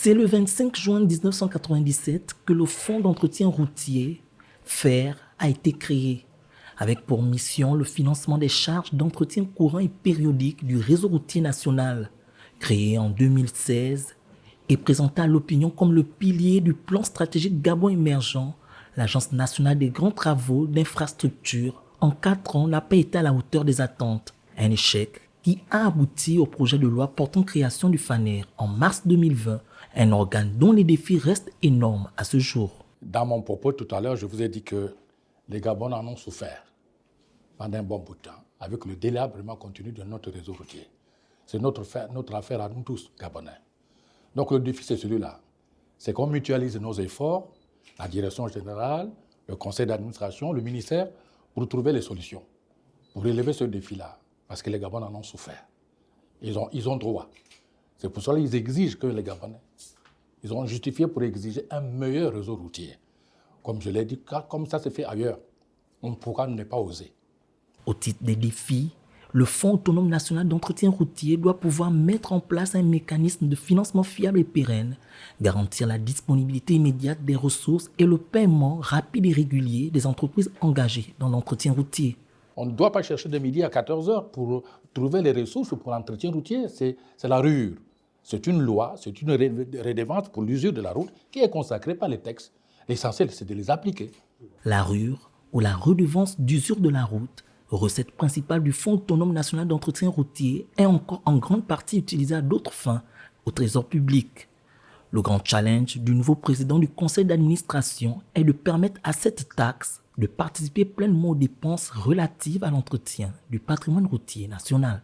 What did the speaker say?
C'est le 25 juin 1997 que le Fonds d'entretien routier, FER, a été créé, avec pour mission le financement des charges d'entretien courant et périodique du réseau routier national, créé en 2016 et présenté à l'opinion comme le pilier du plan stratégique Gabon émergent. L'Agence nationale des grands travaux d'infrastructure en 4 ans n'a pas été à la hauteur des attentes. Un échec qui a abouti au projet de loi portant création du FANER en mars 2020, un organe dont les défis restent énormes à ce jour. Dans mon propos tout à l'heure, je vous ai dit que les Gabonais en ont souffert pendant un bon bout de temps avec le délabrement continu de notre réseau routier. C'est notre affaire à nous tous, Gabonais. Donc le défi, c'est celui-là. C'est qu'on mutualise nos efforts, la direction générale, le conseil d'administration, le ministère, pour trouver les solutions, pour relever ce défi-là. Parce que les Gabonais en ont souffert. Ils ont droit. C'est pour cela qu'ils exigent que les Gabonais, ils ont justifié pour exiger un meilleur réseau routier. Comme je l'ai dit, comme ça se fait ailleurs, on ne pourra ne pas oser. Au titre des défis, le Fonds autonome national d'entretien routier doit pouvoir mettre en place un mécanisme de financement fiable et pérenne, garantir la disponibilité immédiate des ressources et le paiement rapide et régulier des entreprises engagées dans l'entretien routier. On ne doit pas chercher de midi à 14 heures pour trouver les ressources pour l'entretien routier. C'est la rure. C'est une loi, c'est une redevance pour l'usure de la route qui est consacrée par les textes. L'essentiel, c'est de les appliquer. La rure ou la redevance d'usure de la route, recette principale du Fonds autonome national d'entretien routier, est encore en grande partie utilisée à d'autres fins, au trésor public. Le grand challenge du nouveau président du conseil d'administration est de permettre à cette taxe de participer pleinement aux dépenses relatives à l'entretien du patrimoine routier national.